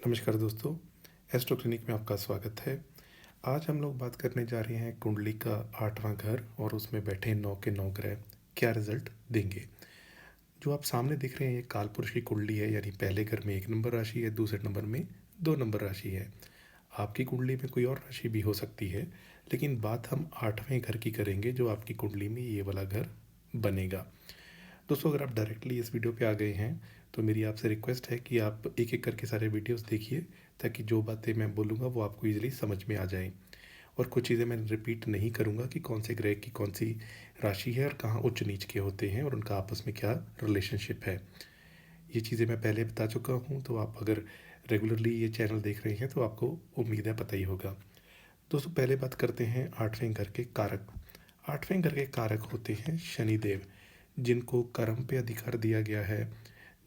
नमस्कार दोस्तों, astro clinic में आपका स्वागत है। आज हम लोग बात करने जा रहे हैं कुंडली का 8वां घर और उसमें बैठे 9 के 9 ग्रह क्या रिजल्ट देंगे। जो आप सामने दिख रहे हैं ये कालपुरुष की कुंडली है, यानी पहले घर में 1 नंबर राशि है, दूसरे नंबर में 2 नंबर राशि है। आपकी कुंडली में कोई और राशि भी हो सकती है, लेकिन बात हम 8वें घर की करेंगे जो आपकी कुंडली में ये वाला घर बनेगा। दोस्तों, अगर आप डायरेक्टली इस वीडियो पे आ गए हैं तो मेरी आपसे रिक्वेस्ट है कि आप एक एक करके सारे वीडियोस देखिए, ताकि जो बातें मैं बोलूँगा वो आपको इजीली समझ में आ जाएं। और कुछ चीज़ें मैं रिपीट नहीं करूँगा कि कौन से ग्रह की कौन सी राशि है और कहाँ उच्च नीच के होते हैं और उनका आपस में क्या रिलेशनशिप है। ये चीज़ें मैं पहले बता चुका हूँ, तो आप अगर रेगुलरली ये चैनल देख रहे हैं तो आपको उम्मीद है पता ही होगा। दोस्तों, पहले बात करते हैं 8वें घर के कारक। 8वें घर के कारक होते हैं शनिदेव, जिनको कर्म पे अधिकार दिया गया है,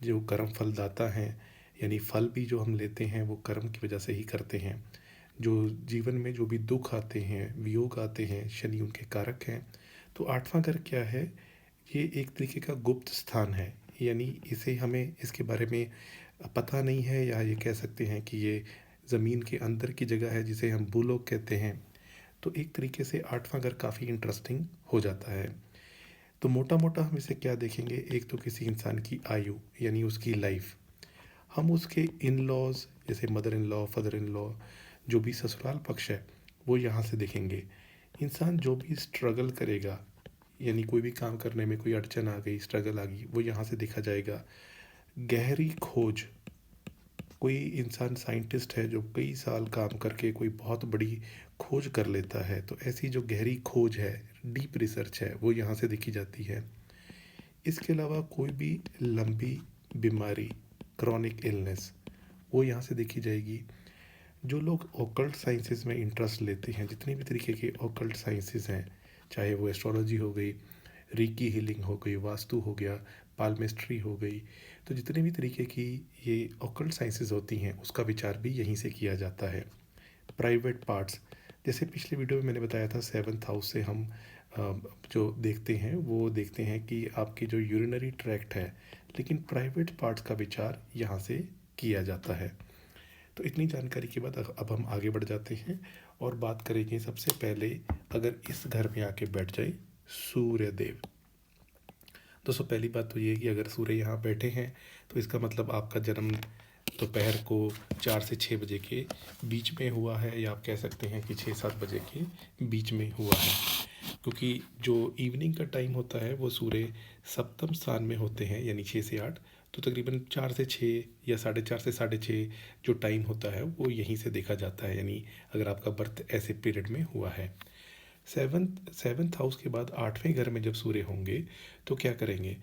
जो कर्म फलदाता हैं, यानी फल भी जो हम लेते हैं वो कर्म की वजह से ही करते हैं। जो जीवन में जो भी दुख आते हैं, वियोग आते हैं, शनि उनके कारक हैं। तो 8वां घर क्या है? ये एक तरीके का गुप्त स्थान है, यानी इसे हमें इसके बारे में पता नहीं है, या ये कह सकते हैं कि ये ज़मीन के अंदर की जगह है जिसे हम भूलोक कहते हैं। तो एक तरीके से 8वां घर काफ़ी इंटरेस्टिंग हो जाता है। तो मोटा मोटा हम इसे क्या देखेंगे, एक तो किसी इंसान की आयु यानी उसकी लाइफ, हम उसके इन लॉज जैसे mother in law, father in law, जो भी ससुराल पक्ष है वो यहाँ से देखेंगे। इंसान जो भी स्ट्रगल करेगा, यानी कोई भी काम करने में कोई अड़चन आ गई, स्ट्रगल आ गई, वो यहाँ से देखा जाएगा। गहरी खोज, कोई इंसान साइंटिस्ट है जो कई साल काम करके कोई बहुत बड़ी खोज कर लेता है, तो ऐसी जो गहरी खोज है, डीप रिसर्च है, वो यहाँ से देखी जाती है। इसके अलावा कोई भी लंबी बीमारी, क्रॉनिक इलनेस, वो यहाँ से देखी जाएगी। जो लोग ऑकल्ट साइंसेस में इंटरेस्ट लेते हैं, जितने भी तरीके के ऑकल्ट साइंसेस हैं, चाहे वो एस्ट्रोलॉजी हो गई, रीकी हीलिंग हो गई, वास्तु हो गया, पालमिस्ट्री हो गई, तो जितने भी तरीके की ये ऑकल्ट साइंसेस होती हैं उसका विचार भी यहीं से किया जाता है। प्राइवेट पार्ट्स, जैसे पिछले वीडियो में मैंने बताया था, 7th हाउस से हम जो देखते हैं वो देखते हैं कि आपकी जो यूरिनरी ट्रैक्ट है, लेकिन प्राइवेट पार्ट्स का विचार यहाँ से किया जाता है। तो इतनी जानकारी के बाद अब हम आगे बढ़ जाते हैं और बात करेंगे सबसे पहले, अगर इस घर में आके बैठ जाए सूर्य देव। दोस्तों, पहली बात तो ये है कि अगर सूर्य यहाँ बैठे हैं तो इसका मतलब आपका जन्म दोपहर को 4 से 6 बजे के बीच में हुआ है, या आप कह सकते हैं कि 6-7 बजे के बीच में हुआ है, क्योंकि जो इवनिंग का टाइम होता है वो सूर्य सप्तम स्थान में होते हैं, यानी 6 से 8। तो तकरीबन 4 से 6 या 4:30 से 6:30 जो टाइम होता है वो यहीं से देखा जाता है, यानी अगर आपका बर्थ ऐसे पीरियड में हुआ है। सेवन्थ हाउस के बाद 8वें घर में जब सूर्य होंगे तो क्या करेंगे,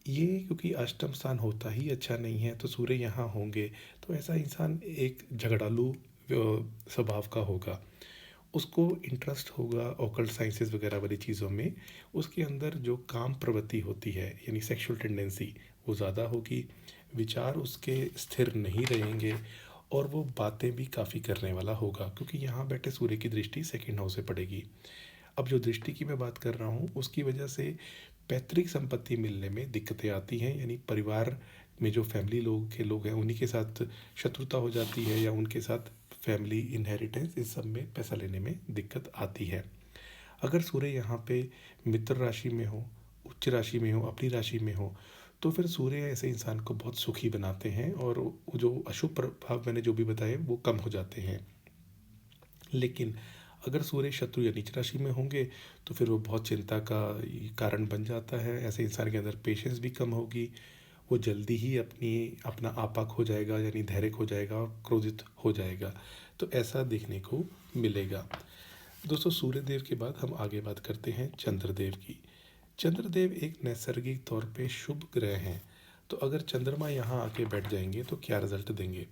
ये क्योंकि अष्टम स्थान होता ही अच्छा नहीं है, तो सूर्य यहाँ होंगे तो ऐसा इंसान एक झगड़ालू स्वभाव का होगा। उसको इंटरेस्ट होगा ऑकल्ट साइंसेस वगैरह वाली चीज़ों में। उसके अंदर जो काम प्रवृत्ति होती है, यानी सेक्सुअल टेंडेंसी, वो ज़्यादा होगी। विचार उसके स्थिर नहीं रहेंगे और वो बातें भी काफ़ी करने वाला होगा, क्योंकि यहाँ बैठे सूर्य की दृष्टि सेकंड हाउस से पड़ेगी। अब जो दृष्टि की मैं बात कर रहा हूँ उसकी वजह से पैतृक संपत्ति मिलने में दिक्कतें आती हैं, यानी परिवार में जो फैमिली लोग हैं उन्हीं के साथ शत्रुता हो जाती है, या उनके साथ फैमिली इनहेरिटेंस, इस सब में पैसा लेने में दिक्कत आती है। अगर सूर्य यहाँ पे मित्र राशि में हो, उच्च राशि में हो, अपनी राशि में हो, तो फिर सूर्य ऐसे इंसान को बहुत सुखी बनाते हैं और जो अशुभ प्रभाव मैंने जो भी बताए वो कम हो जाते हैं। लेकिन अगर सूर्य शत्रु या नीच राशि में होंगे तो फिर वो बहुत चिंता का कारण बन जाता है। ऐसे इंसान के अंदर पेशेंस भी कम होगी, वो जल्दी ही अपना आपा खो जाएगा, यानी धैर्य खो जाएगा और क्रोधित हो जाएगा। तो ऐसा देखने को मिलेगा। दोस्तों, सूर्यदेव के बाद हम आगे बात करते हैं चंद्रदेव की। चंद्रदेव एक नैसर्गिक तौर पे शुभ ग्रह हैं, तो अगर चंद्रमा यहाँ आके बैठ जाएंगे तो क्या रिजल्ट देंगे।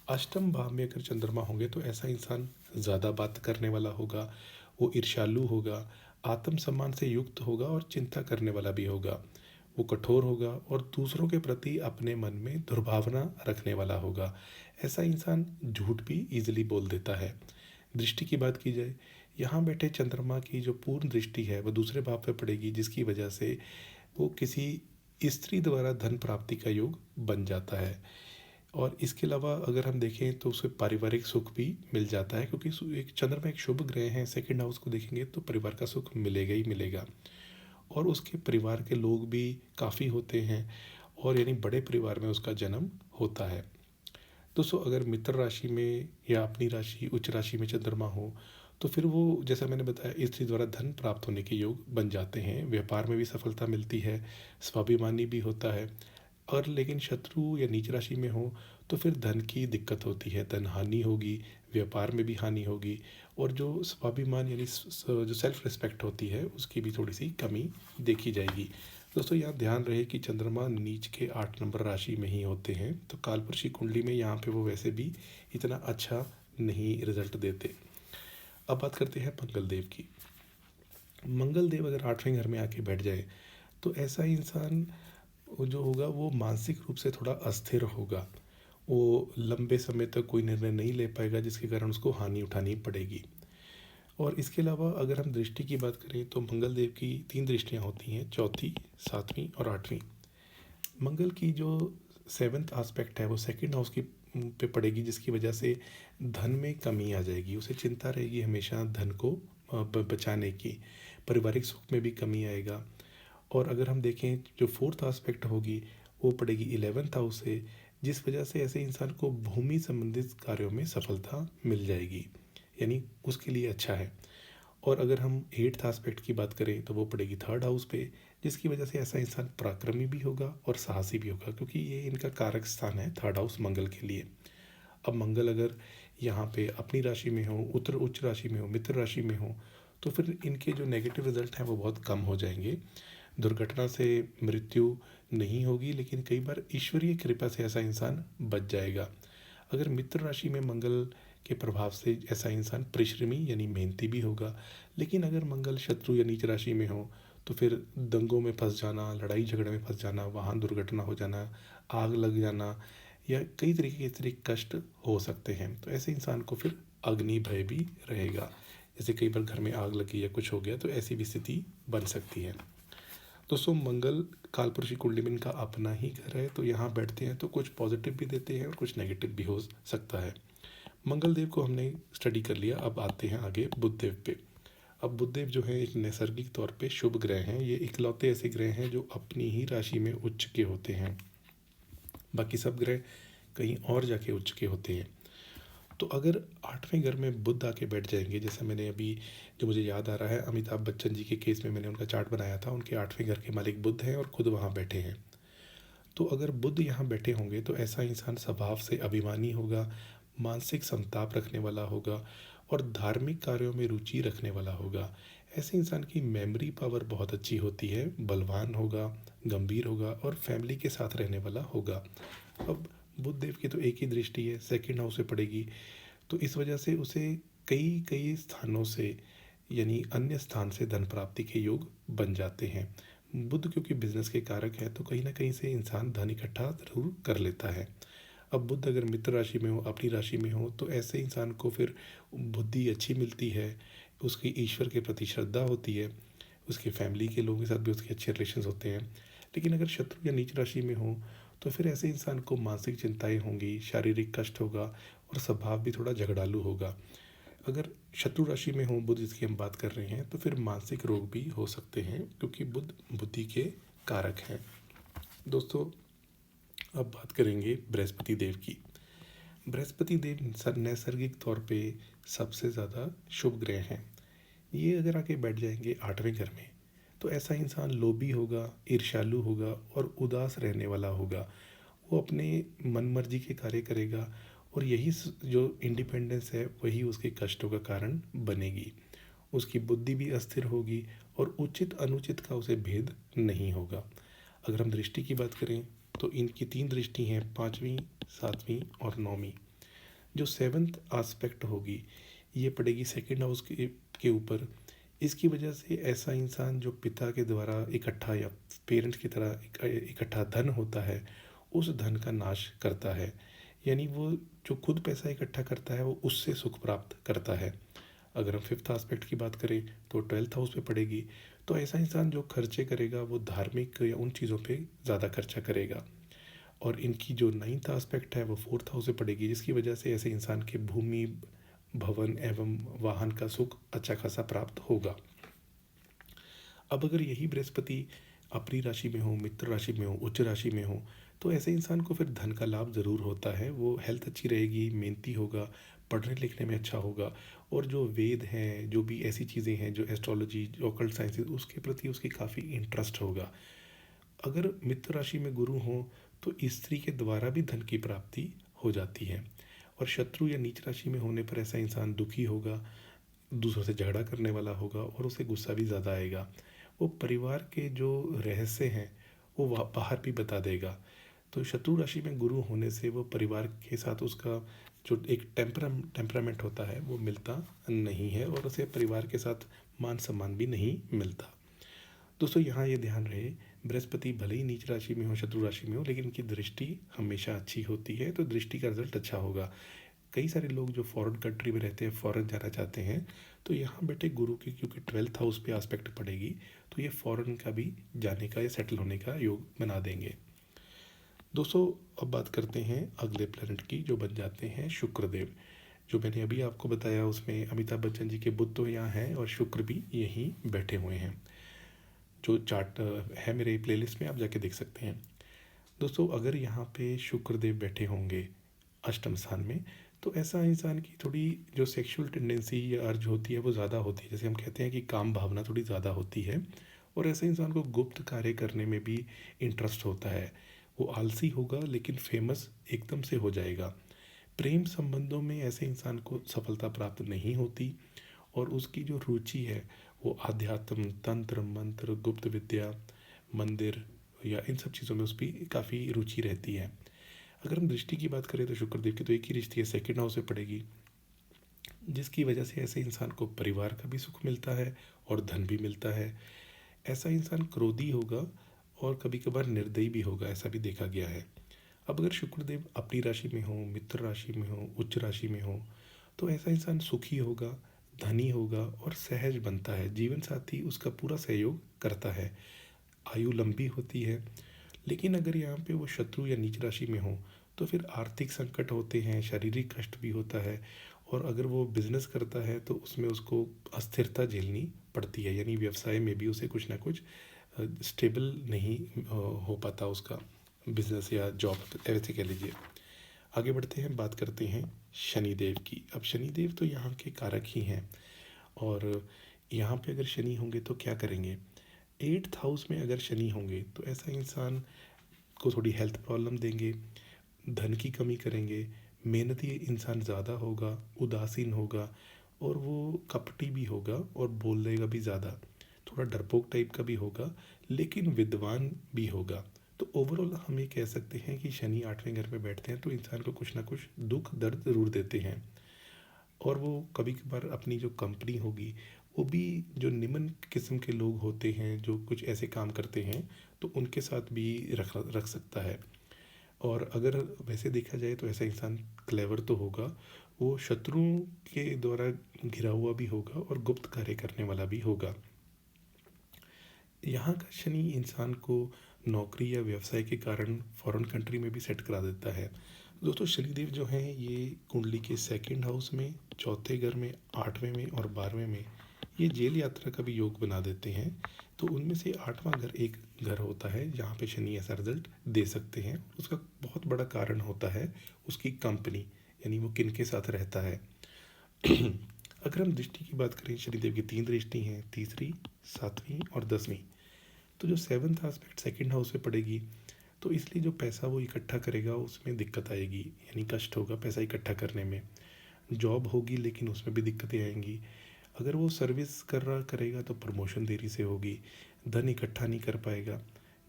अष्टम भाव में अगर चंद्रमा होंगे तो ऐसा इंसान ज़्यादा बात करने वाला होगा, वो ईर्ष्यालु होगा, आत्मसम्मान से युक्त होगा और चिंता करने वाला भी होगा। वो कठोर होगा और दूसरों के प्रति अपने मन में दुर्भावना रखने वाला होगा। ऐसा इंसान झूठ भी ईजिली बोल देता है। दृष्टि की बात की जाए, यहाँ बैठे चंद्रमा की जो पूर्ण दृष्टि है वह दूसरे भाव पर पड़ेगी, जिसकी वजह से वो किसी स्त्री द्वारा धन प्राप्ति का योग बन जाता है। और इसके अलावा अगर हम देखें तो उसे पारिवारिक सुख भी मिल जाता है, क्योंकि एक चंद्रमा एक शुभ ग्रह है, सेकंड हाउस को देखेंगे तो परिवार का सुख मिलेगा ही मिलेगा। और उसके परिवार के लोग भी काफ़ी होते हैं, और यानी बड़े परिवार में उसका जन्म होता है। दोस्तों, अगर मित्र राशि में या अपनी राशि उच्च राशि में चंद्रमा हो, तो फिर वो जैसा मैंने बताया स्त्री द्वारा धन प्राप्त होने के योग बन जाते हैं, व्यापार में भी सफलता मिलती है, स्वाभिमानी भी होता है। और लेकिन शत्रु या नीच राशि में हो तो फिर धन की दिक्कत होती है, धन हानि होगी, व्यापार में भी हानि होगी, और जो स्वाभिमान यानी जो सेल्फ रिस्पेक्ट होती है उसकी भी थोड़ी सी कमी देखी जाएगी। दोस्तों, यहाँ ध्यान रहे कि चंद्रमा नीच के 8 नंबर राशि में ही होते हैं, तो कालपुरुषी कुंडली में यहाँ पे वो वैसे भी इतना अच्छा नहीं रिजल्ट देते। अब बात करते हैं मंगल देव की। मंगल देव अगर 8वें घर में आके बैठ जाए तो ऐसा इंसान जो होगा वो मानसिक रूप से थोड़ा अस्थिर होगा, वो लंबे समय तक कोई निर्णय नहीं ले पाएगा, जिसके कारण उसको हानि उठानी पड़ेगी। और इसके अलावा अगर हम दृष्टि की बात करें तो मंगल देव की 3 दृष्टियाँ होती हैं, चौथी, 7वीं और 8वीं। मंगल की जो 7th आस्पेक्ट है वो सेकंड हाउस की पे पड़ेगी, जिसकी वजह से धन में कमी आ जाएगी, उसे चिंता रहेगी हमेशा धन को बचाने की, पारिवारिक सुख में भी कमी आएगा। और अगर हम देखें जो 4th आस्पेक्ट होगी वो पड़ेगी 11th हाउस से, जिस वजह से ऐसे इंसान को भूमि संबंधित कार्यों में सफलता मिल जाएगी, यानी उसके लिए अच्छा है। और अगर हम 8th आस्पेक्ट की बात करें तो वो पड़ेगी 3rd हाउस पे, जिसकी वजह से ऐसा इंसान पराक्रमी भी होगा और साहसी भी होगा, क्योंकि ये इनका कारक स्थान है 3rd हाउस मंगल के लिए। अब मंगल अगर यहाँ पे अपनी राशि में हो, उत्तर उच्च राशि में हो, मित्र राशि में हो, तो फिर इनके जो नेगेटिव रिजल्ट हैं वो बहुत कम हो जाएंगे। दुर्घटना से मृत्यु नहीं होगी, लेकिन कई बार ईश्वरीय कृपा से ऐसा इंसान बच जाएगा। अगर मित्र राशि में मंगल के प्रभाव से ऐसा इंसान परिश्रमी यानी मेहनती भी होगा, लेकिन अगर मंगल शत्रु या नीच राशि में हो तो फिर दंगों में फंस जाना, लड़ाई झगड़े में फंस जाना, वाहन दुर्घटना हो जाना, आग लग जाना, या कई तरीके के इतने कष्ट हो सकते हैं। तो ऐसे इंसान को फिर अग्नि भय भी रहेगा, जैसे कई बार घर में आग लगी या कुछ हो गया तो ऐसी भी स्थिति बन सकती है। दोस्तों, मंगल कालपुरुषी कुंडली में इनका अपना ही घर है, तो यहाँ बैठते हैं तो कुछ पॉजिटिव भी देते हैं और कुछ नेगेटिव भी हो सकता है। मंगल देव को हमने स्टडी कर लिया, अब आते हैं आगे बुध देव पे। अब बुध देव जो है एक नैसर्गिक तौर पे शुभ ग्रह हैं, ये इकलौते ऐसे ग्रह हैं जो अपनी ही राशि में उच्च के होते हैं, बाकी सब ग्रह कहीं और जाके उच्च के होते हैं। तो अगर 8वें घर में बुध आके बैठ जाएंगे, जैसे मैंने अभी जो मुझे याद आ रहा है अमिताभ बच्चन जी के केस में मैंने उनका चार्ट बनाया था, उनके 8वें घर के मालिक बुध हैं और खुद वहाँ बैठे हैं। तो अगर बुध यहाँ बैठे होंगे तो ऐसा इंसान स्वभाव से अभिमानी होगा, मानसिक संताप रखने वाला होगा और धार्मिक कार्यों में रुचि रखने वाला होगा। ऐसे इंसान की मेमोरी पावर बहुत अच्छी होती है, बलवान होगा, गंभीर होगा और फैमिली के साथ रहने वाला होगा। अब बुध देव की तो एक ही दृष्टि है, सेकंड हाउस से पड़ेगी, तो इस वजह से उसे कई कई स्थानों से यानी अन्य स्थान से धन प्राप्ति के योग बन जाते हैं। बुध क्योंकि बिजनेस के कारक है तो कहीं ना कहीं से इंसान धन इकट्ठा जरूर कर लेता है। अब बुध अगर मित्र राशि में हो, अपनी राशि में हो, तो ऐसे इंसान को फिर बुद्धि अच्छी मिलती है, उसकी ईश्वर के प्रति श्रद्धा होती है, उसके फैमिली के लोगों के साथ भी उसके अच्छे रिलेशंस होते हैं। लेकिन अगर शत्रु या नीच राशि में हो तो फिर ऐसे इंसान को मानसिक चिंताएं होंगी, शारीरिक कष्ट होगा और स्वभाव भी थोड़ा झगड़ालू होगा। अगर शत्रु राशि में हो बुध, जिसकी हम बात कर रहे हैं, तो फिर मानसिक रोग भी हो सकते हैं, क्योंकि बुध बुद्धि के कारक हैं। दोस्तों, अब बात करेंगे बृहस्पति देव की। बृहस्पति देव नैसर्गिक तौर पे सबसे ज़्यादा शुभ ग्रह हैं। ये अगर आके बैठ जाएंगे 8वें घर में तो ऐसा इंसान लोभी होगा, ईर्ष्यालु होगा और उदास रहने वाला होगा। वो अपने मन मर्जी के कार्य करेगा और यही जो इंडिपेंडेंस है वही उसके कष्टों का कारण बनेगी। उसकी बुद्धि भी अस्थिर होगी और उचित अनुचित का उसे भेद नहीं होगा। अगर हम दृष्टि की बात करें तो इनकी 3 दृष्टि हैं, 5वीं, 7वीं और 9वीं। जो 7th आस्पेक्ट होगी ये पड़ेगी सेकंड हाउस के ऊपर। इसकी वजह से ऐसा इंसान जो पिता के द्वारा इकट्ठा या पेरेंट्स की तरह इकट्ठा धन होता है उस धन का नाश करता है, यानी वो जो खुद पैसा इकट्ठा करता है वो उससे सुख प्राप्त करता है। अगर हम 5th आस्पेक्ट की बात करें तो 12th हाउस पे पड़ेगी, तो ऐसा इंसान जो खर्चे करेगा वो धार्मिक या उन चीज़ों पे ज़्यादा खर्चा करेगा। और इनकी जो नाइन्थ एस्पेक्ट है वो फोर्थ हाउस से पड़ेगी, जिसकी वजह से ऐसे इंसान के भूमि, भवन एवं वाहन का सुख अच्छा खासा प्राप्त होगा। अब अगर यही बृहस्पति अपनी राशि में हो, मित्र राशि में हो, उच्च राशि में हो, तो ऐसे इंसान को फिर धन का लाभ ज़रूर होता है। वो हेल्थ अच्छी रहेगी, मेहनती होगा, पढ़ने लिखने में अच्छा होगा, और जो वेद हैं, जो भी ऐसी चीज़ें हैं, जो एस्ट्रोलॉजी, जो ऑकल्ट साइंसेज, उसके प्रति उसकी काफ़ी इंटरेस्ट होगा। अगर मित्र राशि में गुरु हो तो स्त्री के द्वारा भी धन की प्राप्ति हो जाती है। और शत्रु या नीच राशि में होने पर ऐसा इंसान दुखी होगा, दूसरों से झगड़ा करने वाला होगा, और उसे गुस्सा भी ज़्यादा आएगा। वो परिवार के जो रहस्य हैं वो बाहर भी बता देगा। तो शत्रु राशि में गुरु होने से वो परिवार के साथ उसका जो एक टेम्परामेंट होता है वो मिलता नहीं है, और उसे परिवार के साथ मान सम्मान भी नहीं मिलता। दोस्तों यहाँ ये ध्यान रहे, बृहस्पति भले ही नीच राशि में हो, शत्रु राशि में हो, लेकिन इनकी दृष्टि हमेशा अच्छी होती है, तो दृष्टि का रिजल्ट अच्छा होगा। कई सारे लोग जो फॉरेन कंट्री में रहते हैं, फॉरेन जाना चाहते हैं, तो यहाँ बेटे गुरु की क्योंकि 12th हाउस पे एस्पेक्ट पड़ेगी, तो ये फॉरेन का भी जाने का या सेटल होने का योग बना देंगे। दोस्तों अब बात करते हैं अगले प्लैनेट की, जो बन जाते हैं शुक्रदेव। जो मैंने अभी आपको बताया उसमें अमिताभ बच्चन जी के बुध तो यहाँ हैं और शुक्र भी यहीं बैठे हुए हैं। जो चार्ट है मेरे प्लेलिस्ट में, आप जाके देख सकते हैं। दोस्तों अगर यहाँ पे शुक्रदेव बैठे होंगे अष्टम स्थान में, तो ऐसा इंसान की थोड़ी जो सेक्सुअल टेंडेंसी या अर्ज होती है वो ज़्यादा होती है। जैसे हम कहते हैं कि काम भावना थोड़ी ज़्यादा होती है, और ऐसे इंसान को गुप्त कार्य करने में भी इंटरेस्ट होता है। वो आलसी होगा लेकिन फेमस एकदम से हो जाएगा। प्रेम संबंधों में ऐसे इंसान को सफलता प्राप्त नहीं होती, और उसकी जो रुचि है वो आध्यात्म, तंत्र मंत्र, गुप्त विद्या, मंदिर या इन सब चीज़ों में उसकी काफ़ी रुचि रहती है। अगर हम दृष्टि की बात करें तो शुक्रदेव की तो एक ही दृष्टि है, सेकेंड हाउस में पड़ेगी, जिसकी वजह से ऐसे इंसान को परिवार का भी सुख मिलता है और धन भी मिलता है। ऐसा इंसान क्रोधी होगा और कभी कभार निर्दयी भी होगा, ऐसा भी देखा गया है। अब अगर शुक्रदेव अपनी राशि में हो, मित्र राशि में हो, उच्च राशि में हो, तो ऐसा इंसान सुखी होगा, धनी होगा और सहज बनता है। जीवन साथी उसका पूरा सहयोग करता है, आयु लंबी होती है। लेकिन अगर यहाँ पे वो शत्रु या नीच राशि में हो तो फिर आर्थिक संकट होते हैं, शारीरिक कष्ट भी होता है, और अगर वो बिजनेस करता है तो उसमें उसको अस्थिरता झेलनी पड़ती है, यानी व्यवसाय में भी उसे कुछ ना कुछ स्टेबल नहीं हो पाता उसका बिजनेस या जॉब, ऐसे कह लीजिए। आगे बढ़ते हैं, बात करते हैं शनिदेव की। अब शनिदेव तो यहाँ के कारक ही हैं, और यहाँ पे अगर शनि होंगे तो क्या करेंगे। 8th हाउस में अगर शनि होंगे तो ऐसा इंसान को थोड़ी हेल्थ प्रॉब्लम देंगे, धन की कमी करेंगे, मेहनती इंसान ज़्यादा होगा, उदासीन होगा, और वो कपटी भी होगा और बोल देगा भी ज़्यादा, थोड़ा डरपोक टाइप का भी होगा, लेकिन विद्वान भी होगा। तो ओवरऑल हम ये कह सकते हैं कि शनि 8वें घर में बैठते हैं तो इंसान को कुछ ना कुछ दुख दर्द ज़रूर देते हैं, और वो कभी कभार अपनी जो कंपनी होगी वो भी जो निम्न किस्म के लोग होते हैं जो कुछ ऐसे काम करते हैं तो उनके साथ भी रख रख सकता है। और अगर वैसे देखा जाए तो ऐसा इंसान क्लेवर तो होगा, वो शत्रुओं के द्वारा घिरा हुआ भी होगा और गुप्त कार्य करने वाला भी होगा। यहाँ का शनि इंसान को नौकरी या व्यवसाय के कारण फॉरेन कंट्री में भी सेट करा देता है। दोस्तों शनिदेव जो हैं ये कुंडली के सेकंड हाउस में, चौथे घर में, 8वें में और 12वें में ये जेल यात्रा का भी योग बना देते हैं। तो उनमें से 8वां घर एक घर होता है जहाँ पे शनि ऐसा रिजल्ट दे सकते हैं। उसका बहुत बड़ा कारण होता है उसकी कंपनी, यानी वो किन के साथ रहता है। अगर हम दृष्टि की बात करें, शनिदेव की 3 दृष्टि हैं, तीसरी, 7वीं और 10वीं। तो जो 7th एस्पेक्ट सेकंड हाउस में पड़ेगी, तो इसलिए जो पैसा वो इकट्ठा करेगा उसमें दिक्कत आएगी, यानी कष्ट होगा पैसा इकट्ठा करने में। जॉब होगी लेकिन उसमें भी दिक्कतें आएंगी। अगर वो सर्विस कर रहा करेगा तो प्रमोशन देरी से होगी, धन इकट्ठा नहीं कर पाएगा।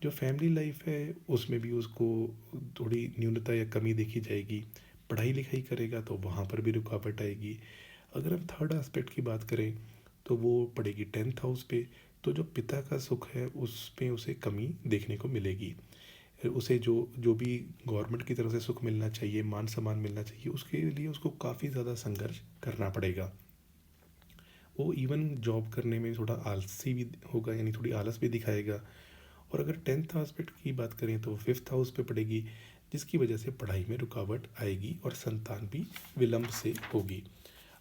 जो फैमिली लाइफ है उसमें भी उसको थोड़ी न्यूनता या कमी देखी जाएगी। पढ़ाई लिखाई करेगा तो वहाँ पर भी रुकावट आएगी। अगर हम थर्ड एस्पेक्ट की बात करें तो वो पड़ेगी 10th हाउस पे, तो जो पिता का सुख है उसमें उसे कमी देखने को मिलेगी। उसे जो जो भी गवर्नमेंट की तरफ से सुख मिलना चाहिए, मान सम्मान मिलना चाहिए, उसके लिए उसको काफ़ी ज़्यादा संघर्ष करना पड़ेगा। वो इवन जॉब करने में थोड़ा आलसी भी होगा, यानी थोड़ी आलस भी दिखाएगा। और अगर 10th एस्पेक्ट की बात करें तो 5th हाउस पे पड़ेगी, जिसकी वजह से पढ़ाई में रुकावट आएगी और संतान भी विलंब से होगी।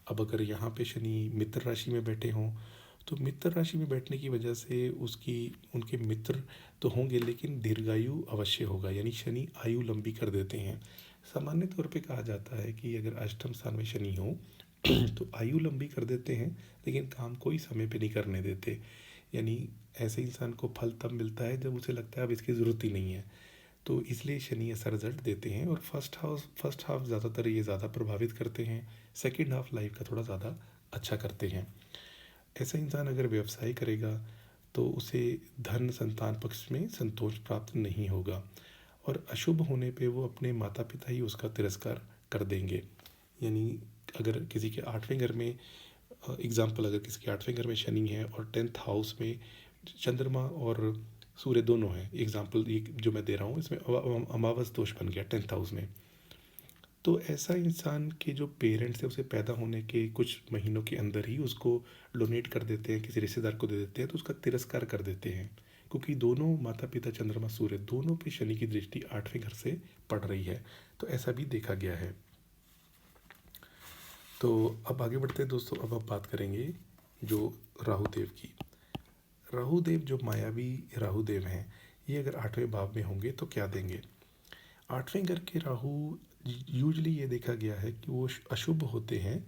अब अगर यहाँ पे शनि मित्र राशि में बैठे हों तो मित्र राशि में बैठने की वजह से उसकी उनके मित्र तो होंगे लेकिन दीर्घायु अवश्य होगा, यानी शनि आयु लंबी कर देते हैं। सामान्य तौर पे कहा जाता है कि अगर अष्टम स्थान में शनि हो तो आयु लंबी कर देते हैं लेकिन काम कोई समय पे नहीं करने देते, यानी ऐसे इंसान को फल तब मिलता है जब उसे लगता है अब इसकी ज़रूरत ही नहीं है। तो इसलिए शनि ऐसा रिजल्ट देते हैं। और फर्स्ट हाफ ज़्यादातर ये ज़्यादा प्रभावित करते हैं, सेकेंड हाफ लाइफ का थोड़ा ज़्यादा अच्छा करते हैं। ऐसा इंसान अगर व्यवसाय करेगा तो उसे धन संतान पक्ष में संतोष प्राप्त नहीं होगा और अशुभ होने पे वो अपने माता पिता ही उसका तिरस्कार कर देंगे। यानी अगर किसी के 8वें घर में एग्जाम्पल, अगर किसी के 8वें घर में शनि है और 10th हाउस में चंद्रमा और सूर्य दोनों हैं, एग्जाम्पल ये जो मैं दे रहा हूँ इसमें अमावस दोष बन गया 10th हाउस में, तो ऐसा इंसान के जो पेरेंट्स है उसे पैदा होने के कुछ महीनों के अंदर ही उसको डोनेट कर देते हैं, किसी रिश्तेदार को दे देते हैं, तो उसका तिरस्कार कर देते हैं क्योंकि दोनों माता पिता चंद्रमा सूर्य दोनों पे शनि की दृष्टि 8वें घर से पड़ रही है। तो ऐसा भी देखा गया है। तो अब आगे बढ़ते हैं दोस्तों। अब आप बात करेंगे जो राहुदेव की। राहुदेव जो मायावी राहुदेव हैं, ये अगर 8वें भाव में होंगे तो क्या देंगे। 8वें घर के राहु यूजली ये देखा गया है कि वो अशुभ होते हैं,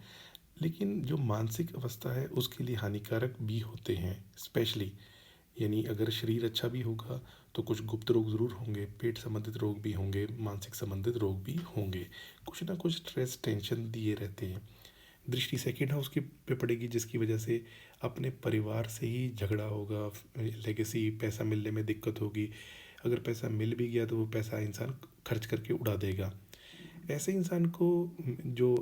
लेकिन जो मानसिक अवस्था है उसके लिए हानिकारक भी होते हैं स्पेशली। यानी अगर शरीर अच्छा भी होगा तो कुछ गुप्त रोग ज़रूर होंगे, पेट संबंधित रोग भी होंगे, मानसिक संबंधित रोग भी होंगे, कुछ ना कुछ स्ट्रेस टेंशन दिए रहते हैं। दृष्टि सेकेंड हाउस की पे पड़ेगी जिसकी वजह से अपने परिवार से ही झगड़ा होगा, लेगेसी पैसा मिलने में दिक्कत होगी। अगर पैसा मिल भी गया तो वो पैसा इंसान खर्च करके उड़ा देगा। ऐसे इंसान को जो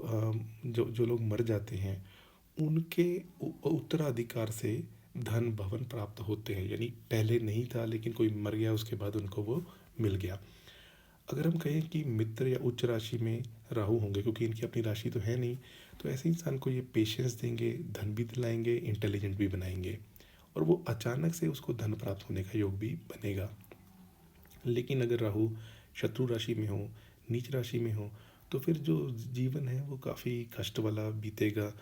जो लोग मर जाते हैं उनके उत्तराधिकार से धन भवन प्राप्त होते हैं, यानी पहले नहीं था लेकिन कोई मर गया उसके बाद उनको वो मिल गया। अगर हम कहें कि मित्र या उच्च राशि में राहु होंगे, क्योंकि इनकी अपनी राशि तो है नहीं, तो ऐसे इंसान को ये पेशेंस देंगे, धन भी दिलाएंगे, इंटेलिजेंट भी बनाएंगे और वो अचानक से उसको धन प्राप्त होने का योग भी बनेगा। लेकिन अगर राहु शत्रु राशि में हो, नीच राशि में हो, तो फिर जो जीवन है वो काफ़ी कष्ट वाला बीतेगा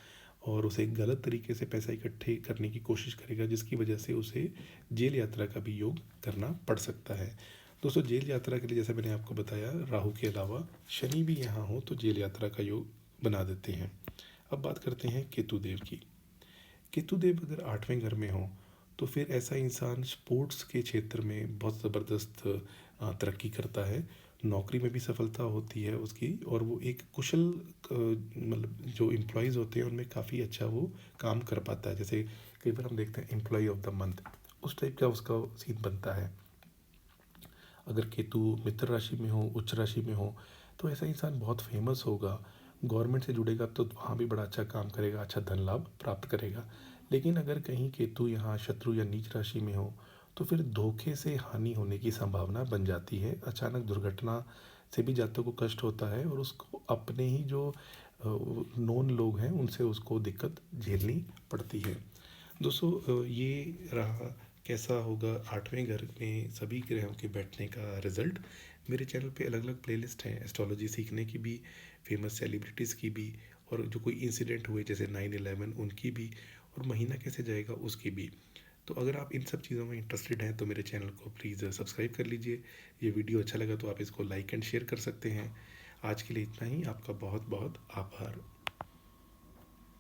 और उसे गलत तरीके से पैसा इकट्ठे करने की कोशिश करेगा, जिसकी वजह से उसे जेल यात्रा का भी योग करना पड़ सकता है। दोस्तों, जेल यात्रा के लिए जैसे मैंने आपको बताया, राहु के अलावा शनि भी यहाँ हो तो जेल यात्रा का योग बना देते हैं। अब बात करते हैं केतुदेव की। केतुदेव अगर 8वें घर में हो तो फिर ऐसा इंसान स्पोर्ट्स के क्षेत्र में बहुत ज़बरदस्त तरक्की करता है, नौकरी में भी सफलता होती है उसकी और वो एक कुशल मतलब जो एम्प्लॉयज़ होते हैं उनमें काफ़ी अच्छा वो काम कर पाता है। जैसे कई बार हम देखते हैं एम्प्लॉय ऑफ द मंथ, उस टाइप का उसका सीन बनता है। अगर केतु मित्र राशि में हो, उच्च राशि में हो, तो ऐसा इंसान बहुत फेमस होगा, गवर्नमेंट से जुड़ेगा तो वहाँ भी बड़ा अच्छा काम करेगा, अच्छा धन लाभ प्राप्त करेगा। लेकिन अगर कहीं केतु यहाँ शत्रु या नीच राशि में हो तो फिर धोखे से हानि होने की संभावना बन जाती है। अचानक दुर्घटना से भी जातक को कष्ट होता है और उसको अपने ही जो नोन लोग हैं उनसे उसको दिक्कत झेलनी पड़ती है। दोस्तों, ये रहा कैसा होगा 8वें घर में सभी ग्रहों के बैठने का रिजल्ट। मेरे चैनल पे अलग अलग प्लेलिस्ट हैं एस्ट्रोलॉजी सीखने की भी, फेमस सेलिब्रिटीज़ की भी, और जो कोई इंसिडेंट हुए जैसे 9/11 उनकी भी, और महीना कैसे जाएगा उसकी भी। तो अगर आप इन सब चीज़ों में इंटरेस्टेड हैं तो मेरे चैनल को प्लीज़ सब्सक्राइब कर लीजिए। ये वीडियो अच्छा लगा तो आप इसको लाइक एंड शेयर कर सकते हैं। आज के लिए इतना ही। आपका बहुत बहुत आभार।